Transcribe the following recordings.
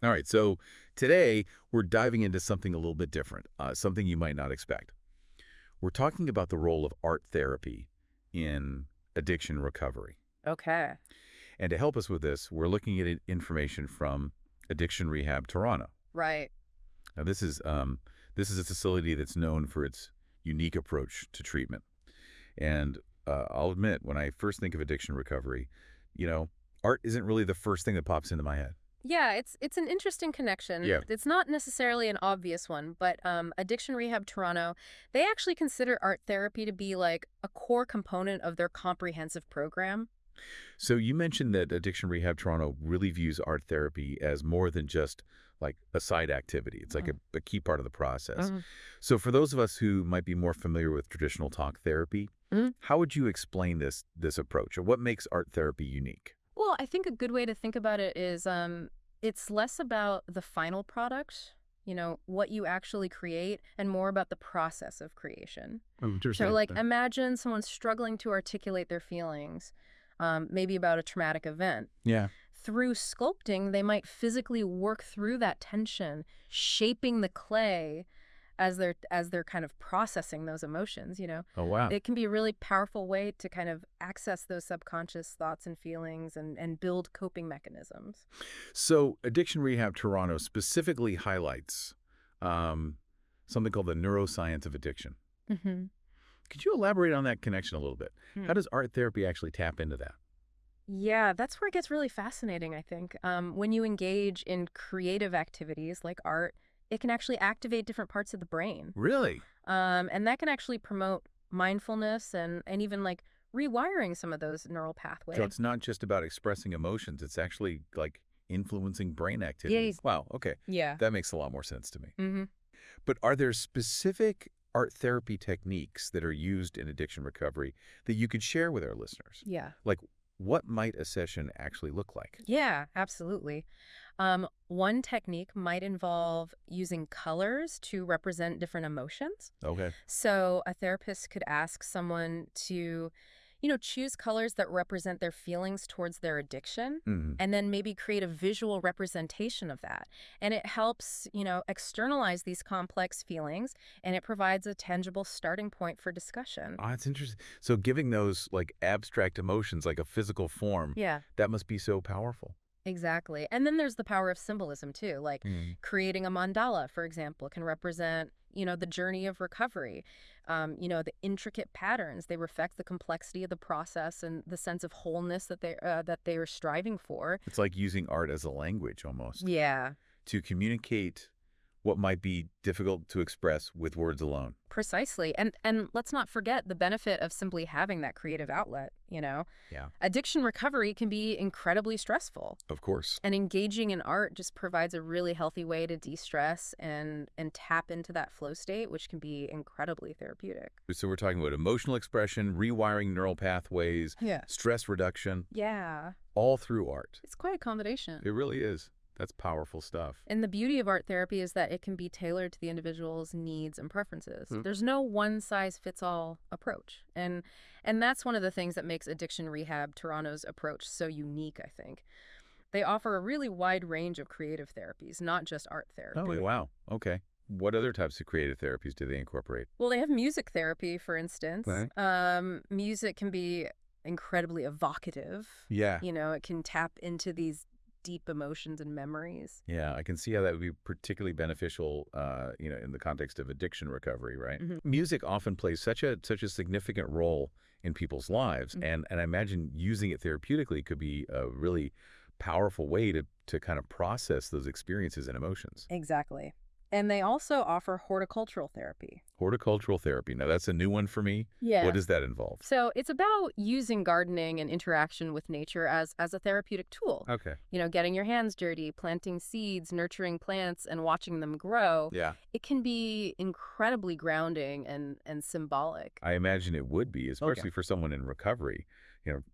All right, so today we're diving into something a little bit different, something you might not expect. We're talking about the role of art therapy in addiction recovery. Okay. And to help us with this, we're looking at information from Addiction Rehab Toronto. Right. Now, this is a facility that's known for its unique approach to treatment. And I'll admit, when I first think of addiction recovery, you know, art isn't really the first thing that pops into my head. Yeah, it's an interesting connection. Yeah. It's not necessarily an obvious one, but Addiction Rehab Toronto, they actually consider art therapy to be like a core component of their comprehensive program. So you mentioned that Addiction Rehab Toronto really views art therapy as more than just like a side activity. It's like Mhm. a key part of the process. Mhm. So for those of us who might be more familiar with traditional talk therapy, Mhm. how would you explain this approach, or what makes art therapy unique? Well, I think a good way to think about it is it's less about the final product, what you actually create, and more about the process of creation. Oh, So, interesting. like, imagine someone struggling to articulate their feelings, maybe about a traumatic event. Yeah. Through sculpting, they might physically work through that tension, shaping the clay as they're kind of processing those emotions. Oh, wow. It can be a really powerful way to kind of access those subconscious thoughts and feelings and build coping mechanisms. So Addiction Rehab Toronto specifically highlights um, something called the neuroscience of addiction. hmm Could you elaborate on that connection a little bit? How does art therapy actually tap into that? Yeah, that's where it gets really fascinating, I think. When you engage in creative activities like art, it can actually activate different parts of the brain. Really? And that can actually promote mindfulness and even like rewiring some of those neural So pathways. it's not just about expressing emotions, it's actually like influencing brain Yeah. activity. Wow, okay. Yeah. That makes a lot more sense to me. hmm But are there specific art therapy techniques that are used in addiction recovery that you could share with our listeners? Yeah. Like, what might a session actually look like? Yeah, absolutely. One technique might involve using colors to represent different emotions. Okay. So a therapist could ask someone to, choose colors that represent their feelings towards their addiction, Hmm. and then maybe create a visual representation of that. And it helps, externalize these complex feelings, and it provides a tangible starting point for discussion. Oh, that's interesting. So giving those like abstract emotions like a physical form, Yeah. that must be so powerful. Exactly. And then there's the power of symbolism too. Like Mm. creating a mandala, for example, can represent, the journey of recovery. The intricate patterns, they reflect the complexity of the process and the sense of wholeness that they are striving for. It's like using art as a language almost Yeah, to communicate what might be difficult to express with words alone. precisely. And let's not forget the benefit of simply having that creative outlet. Yeah. Addiction recovery can be incredibly stressful. Of course. And engaging in art just provides a really healthy way to de-stress and tap into that flow state, which can be incredibly therapeutic. So we're talking about emotional expression, rewiring neural pathways, Yeah. stress reduction, Yeah, all through art. it's quite a combination. It really is. That's powerful stuff. And the beauty of art therapy is that it can be tailored to the individual's needs and preferences. Hmm. There's no one-size-fits-all approach. And that's one of the things that makes Addiction Rehab Toronto's approach so unique, I think. They offer a really wide range of creative therapies, not just art Oh, therapy. wow. Okay. What other types of creative therapies do they incorporate? Well, they have music therapy, for instance. Okay. Music can be incredibly evocative. Yeah. It can tap into these deep emotions and memories. Yeah, I can see how that would be particularly beneficial, in the context of addiction recovery, right? hmm Music often plays such a significant role in people's lives, hmm and I imagine using it therapeutically could be a really powerful way to kind of process those experiences and emotions. Exactly. And they also offer horticultural therapy. Horticultural therapy. Now, that's a new one for me. Yeah. What does that involve? So it's about using gardening and interaction with nature as a therapeutic tool. Okay. Getting your hands dirty, planting seeds, nurturing plants, and watching them grow. Yeah. It can be incredibly grounding and symbolic. I imagine it would be, especially for someone in recovery,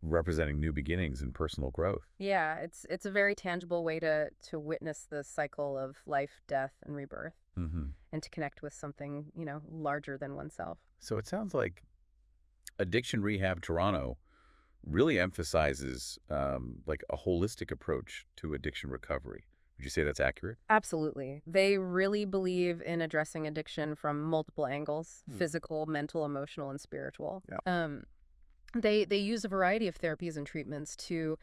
representing new beginnings and personal growth. Yeah, it's a very tangible way to witness the cycle of life, death, and rebirth, Hmm. and to connect with something, larger than oneself. So it sounds like Addiction Rehab Toronto really emphasizes like a holistic approach to addiction recovery, Would you say that's accurate? Absolutely. They really believe in addressing addiction from multiple angles: Hmm. physical, mental, emotional, and spiritual. Yeah. They use a variety of therapies and treatments to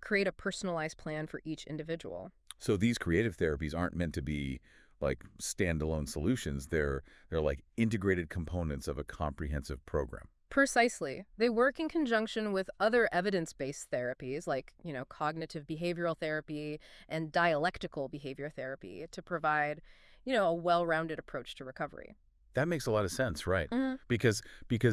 create a personalized plan for each individual. So these creative therapies aren't meant to be like standalone solutions. They're like integrated components of a comprehensive program. Precisely. They work in conjunction with other evidence-based therapies like, cognitive behavioral therapy and dialectical behavior therapy to provide, a well-rounded approach to recovery. That makes a lot of sense, right? Hmm. Because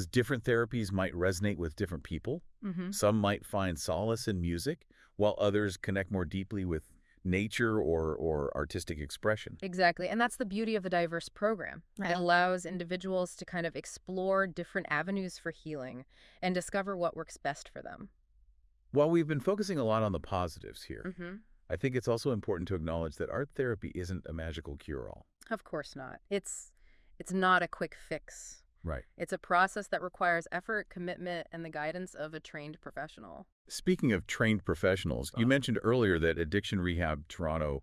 different therapies might resonate with different people. Hmm. Some might find solace in music, while others connect more deeply with nature or artistic expression. Exactly. And that's the beauty of a diverse program. It allows individuals to kind of explore different avenues for healing and discover what works best for them. While we've been focusing a lot on the positives here, Hmm. I think it's also important to acknowledge that art therapy isn't a magical cure-all. Of course not. It's not a quick fix. Right. It's a process that requires effort, commitment, and the guidance of a trained professional. Speaking of trained professionals, you mentioned earlier that Addiction Rehab Toronto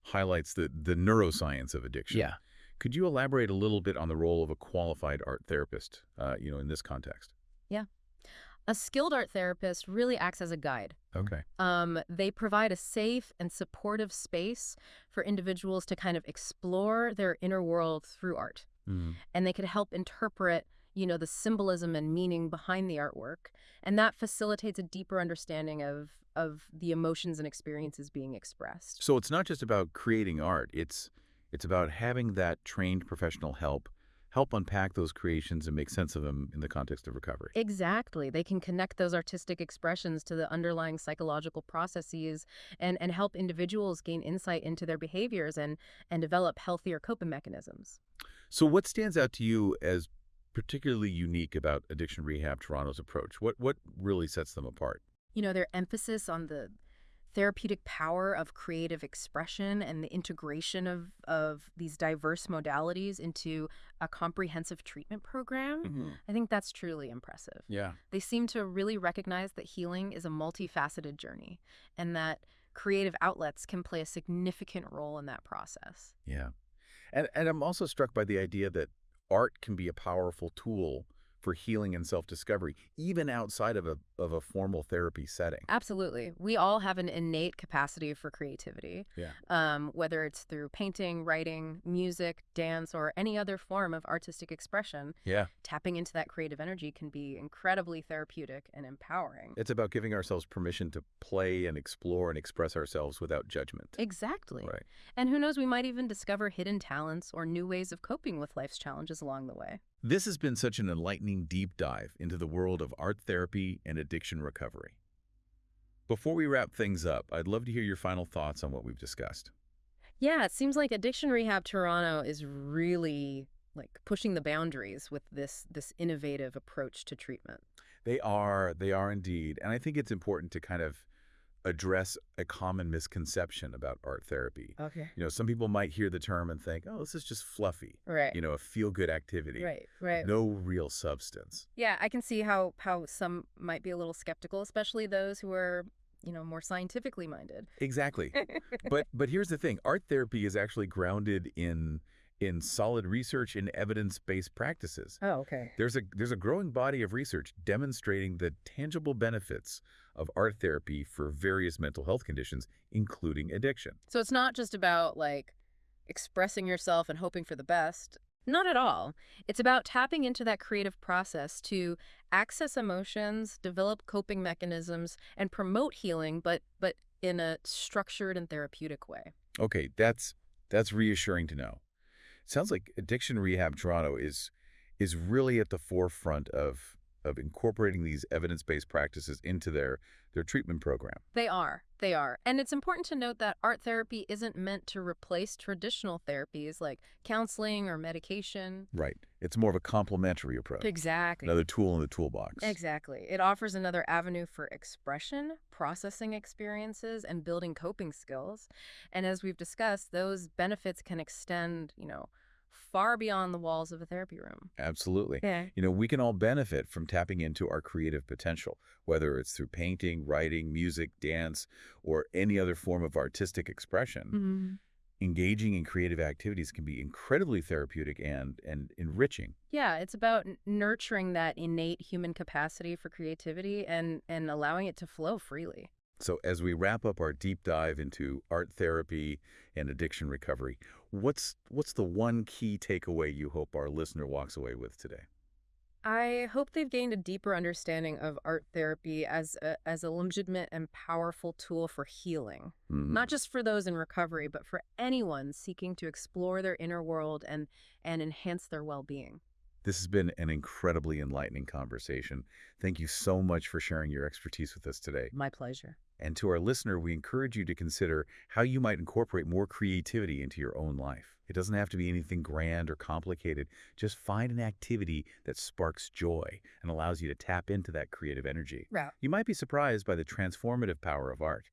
highlights the neuroscience of addiction. Yeah. Could you elaborate a little bit on the role of a qualified art therapist, in this context? Yeah. A skilled art therapist really acts as a guide. Okay. They provide a safe and supportive space for individuals to kind of explore their inner world through art. Mm. And they could help interpret, the symbolism and meaning behind the artwork. And that facilitates a deeper understanding of the emotions and experiences being expressed. So it's not just about creating art. It's about having that trained professional help unpack those creations and make sense of them in the context of recovery. Exactly. They can connect those artistic expressions to the underlying psychological processes and help individuals gain insight into their behaviors and develop healthier coping mechanisms. So what stands out to you as particularly unique about Addiction Rehab Toronto's approach? What really sets them apart? Their emphasis on the therapeutic power of creative expression and the integration of these diverse modalities into a comprehensive treatment program, Mhm. I think that's truly impressive. Yeah. They seem to really recognize that healing is a multifaceted journey and that creative outlets can play a significant role in that process. Yeah. And I'm also struck by the idea that art can be a powerful tool for healing and self-discovery, even outside of a formal therapy setting. Absolutely. We all have an innate capacity for creativity, Yeah. whether it's through painting, writing, music, dance, or any other form of artistic expression. Yeah. Tapping into that creative energy can be incredibly therapeutic and empowering. It's about giving ourselves permission to play and explore and express ourselves without judgment. Exactly. Right. And who knows, we might even discover hidden talents or new ways of coping with life's challenges along the way. This has been such an enlightening deep dive into the world of art therapy and addiction recovery. Before we wrap things up, I'd love to hear your final thoughts on what we've discussed. Yeah, it seems like Addiction Rehab Toronto is really like pushing the boundaries with this innovative approach to treatment. They are indeed. And I think it's important to kind of address a common misconception about art therapy. Okay. Some people might hear the term and think, oh, this is just fluffy, Right. a feel-good activity, Right. no real substance. Yeah, I can see how some might be a little skeptical, especially those who are, more scientifically minded. Exactly. But here's the thing. Art therapy is actually grounded in solid research and evidence-based practices. Oh, okay. There's a growing body of research demonstrating the tangible benefits of art therapy for various mental health conditions, including addiction. So it's not just about like expressing yourself and hoping for the best. Not at all. It's about tapping into that creative process to access emotions, develop coping mechanisms, and promote healing, but in a structured and therapeutic way. Okay, that's reassuring to know. Sounds like Addiction Rehab Toronto is really at the forefront of incorporating these evidence-based practices into their treatment program. They are. They are. And it's important to note that art therapy isn't meant to replace traditional therapies like counseling or medication. Right. It's more of a complementary approach. Exactly. Another tool in the toolbox. Exactly. It offers another avenue for expression, processing experiences, and building coping skills. And as we've discussed, those benefits can extend, far beyond the walls of a therapy room. Absolutely. Yeah. We can all benefit from tapping into our creative potential, whether it's through painting, writing, music, dance, or any other form of artistic expression. Mhm. Engaging in creative activities can be incredibly therapeutic and enriching. Yeah, it's about nurturing that innate human capacity for creativity and allowing it to flow freely. So, as we wrap up our deep dive into art therapy and addiction recovery, what's the one key takeaway you hope our listener walks away with today? I hope they've gained a deeper understanding of art therapy as a legitimate and powerful tool for healing. Not Mhm. just for those in recovery, but for anyone seeking to explore their inner world and enhance their well-being. This has been an incredibly enlightening conversation. Thank you so much for sharing your expertise with us today. My pleasure. And to our listener, we encourage you to consider how you might incorporate more creativity into your own life. It doesn't have to be anything grand or complicated. Just find an activity that sparks joy and allows you to tap into that creative energy. Right. You might be surprised by the transformative power of art.